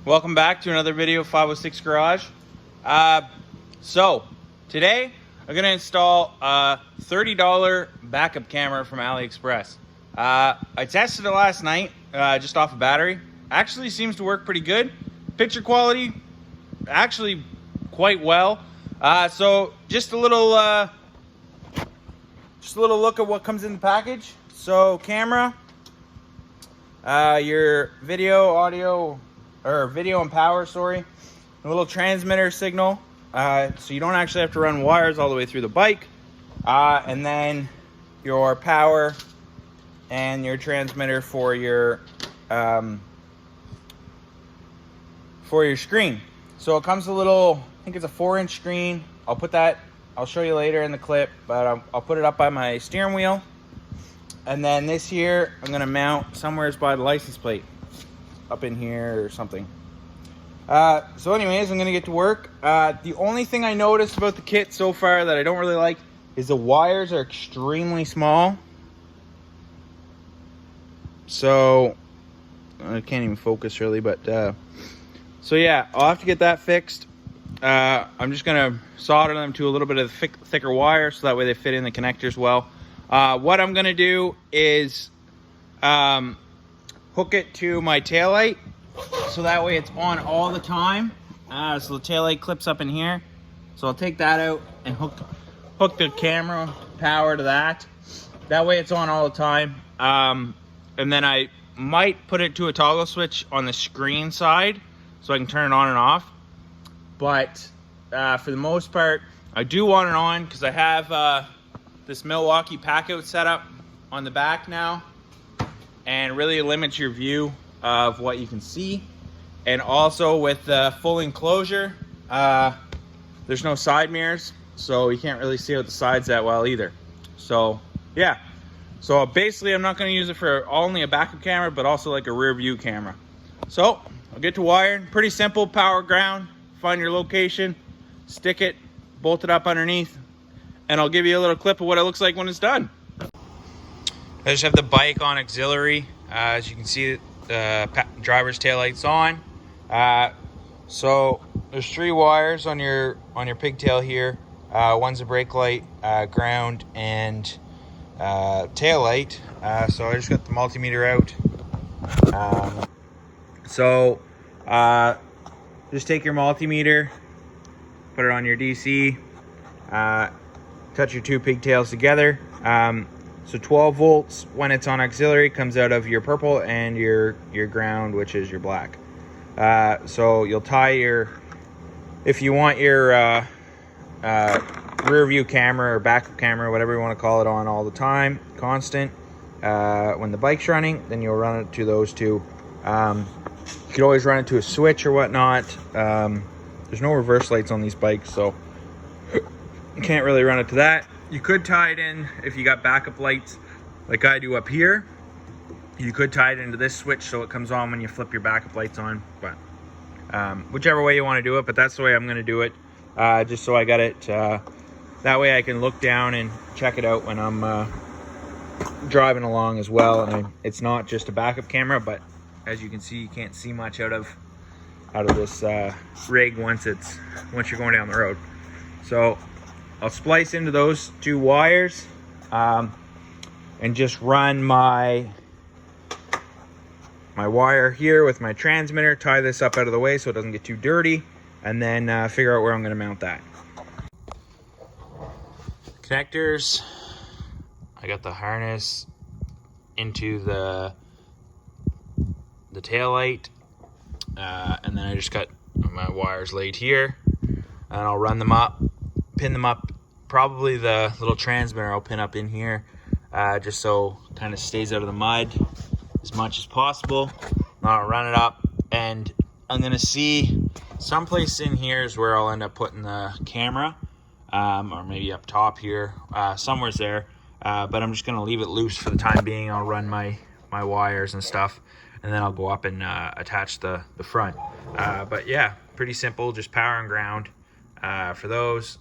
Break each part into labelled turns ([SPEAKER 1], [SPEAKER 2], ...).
[SPEAKER 1] Welcome back to another video of 506 Garage. So today I'm gonna install a $30 backup camera from AliExpress. I tested it last night, just off a battery. Actually seems to work pretty good. Picture quality, actually quite well. So just a little look at what comes in the package. So camera, your video and power, sorry. A little transmitter signal, so you don't actually have to run wires all the way through the bike. And then your power and your transmitter for your screen. So it comes a little, I think it's a 4-inch screen. I'll show you later in the clip, but I'll put it up by my steering wheel. And then this here, I'm gonna mount somewhere by the license plate, up in here or something. So anyways, I'm gonna get to work. The only thing I noticed about the kit so far that I don't really like is the wires are extremely small. So I can't even focus really, but so yeah, I'll have to get that fixed. I'm just gonna solder them to a little bit of thicker wire so that way they fit in the connectors well. What I'm gonna do is hook it to my taillight so that way it's on all the time. So the taillight clips up in here. So I'll take that out and hook the camera power to that. That way it's on all the time. And then I might put it to a toggle switch on the screen side so I can turn it on and off. But for the most part, I do want it on because I have this Milwaukee pack-out setup on the back now, and really limits your view of what you can see. And also with the full enclosure, there's no side mirrors, so you can't really see out the sides that well either. So yeah, so basically I'm not going to use it for only a backup camera, but also like a rear view camera. So I'll get to wiring. Pretty simple, power, ground, find your location, stick it, bolt it up underneath, and I'll give you a little clip of what it looks like when it's done. I just have the bike on auxiliary. As you can see, the driver's taillight's on. So there's 3 wires on your pigtail here. One's a brake light, ground, and taillight. So I just got the multimeter out. Just take your multimeter, put it on your DC, touch your 2 pigtails together. So 12 volts when it's on auxiliary comes out of your purple and your ground, which is your black. So you'll tie if you want your rear view camera or backup camera, whatever you want to call it, on all the time, constant. When the bike's running, then you'll run it to those 2. You could always run it to a switch or whatnot. There's no reverse lights on these bikes, so you can't really run it to that. You could tie it in if you got backup lights like I do up here. You could tie it into this switch so it comes on when you flip your backup lights on, but whichever way you want to do it, but that's the way I'm going to do it, just so I got it, that way I can look down and check it out when I'm driving along as well. And it's not just a backup camera, but as you can see, you can't see much out of this rig once you're going down the road. So I'll splice into those 2 wires and just run my wire here with my transmitter, tie this up out of the way so it doesn't get too dirty, and then figure out where I'm going to mount that. Connectors, I got the harness into the tail light, and then I just got my wires laid here, and I'll run them up, pin them up. Probably the little transmitter I'll pin up in here, just so it kind of stays out of the mud as much as possible. I'll run it up, and I'm gonna see someplace in here is where I'll end up putting the camera, or maybe up top here, somewhere's there. But I'm just gonna leave it loose for the time being. I'll run my wires and stuff, and then I'll go up and attach the front. But yeah, pretty simple, just power and ground for those.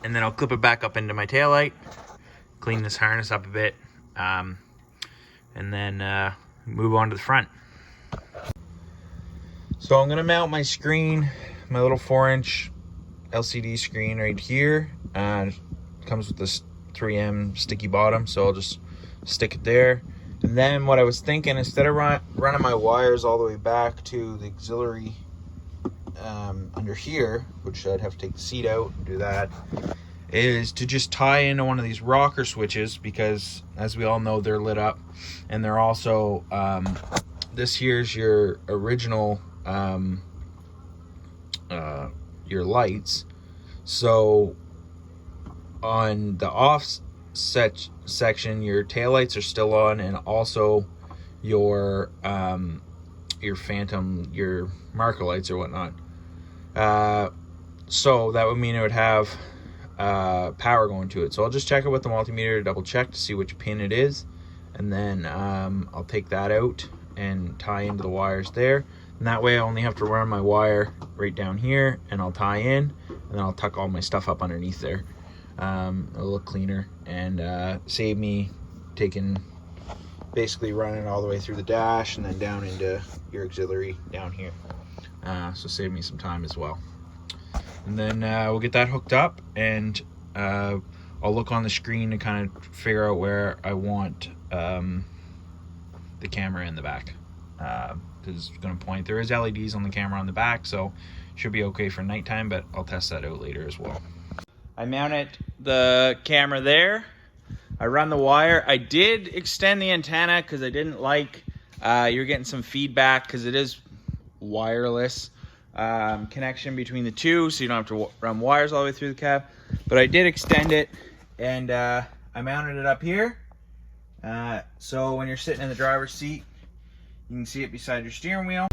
[SPEAKER 1] And then I'll clip it back up into my taillight, clean this harness up a bit, and then move on to the front. So I'm gonna mount my screen, my little 4-inch LCD screen right here. And comes with this 3M sticky bottom, so I'll just stick it there. And then what I was thinking, instead of running my wires all the way back to the auxiliary under here, which I'd have to take the seat out and do that, is to just tie into one of these rocker switches, because as we all know, they're lit up, and they're also this here's your original your lights. So on the offset section, your taillights are still on, and also your phantom, your marker lights or whatnot. So that would mean it would have power going to it. So I'll just check it with the multimeter to double check to see which pin it is, and then I'll take that out and tie into the wires there. And that way I only have to run my wire right down here, and I'll tie in, and then I'll tuck all my stuff up underneath there. It'll look cleaner and save me basically running all the way through the dash and then down into your auxiliary down here. So save me some time as well. And then we'll get that hooked up, and I'll look on the screen to kind of figure out where I want the camera in the back. Because it's going to point. There is LEDs on the camera on the back, so should be okay for nighttime, but I'll test that out later as well. I mounted the camera there. I run the wire. I did extend the antenna because I didn't like you're getting some feedback, because it is wireless connection between the two, so you don't have to run wires all the way through the cab. But I did extend it, and I mounted it up here. So when you're sitting in the driver's seat, you can see it beside your steering wheel.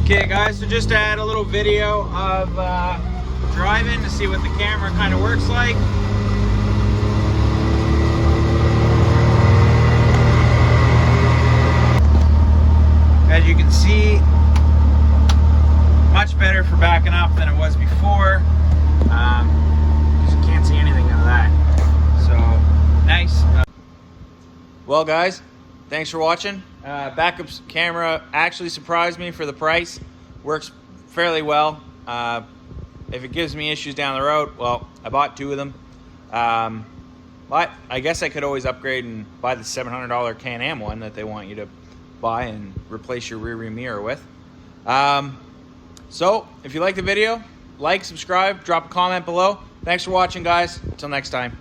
[SPEAKER 1] Okay guys, so just to add a little video of driving to see what the camera kind of works like. As you can see, much better for backing up than it was before. You can't see anything out of that. So, nice. Well guys, thanks for watching. Backup camera actually surprised me for the price. Works fairly well. If it gives me issues down the road, well, I bought 2 of them. But I guess I could always upgrade and buy the $700 Can-Am one that they want you to buy and replace your rear view mirror with. So if you like the video, like, subscribe, drop a comment below. Thanks for watching guys. Until next time.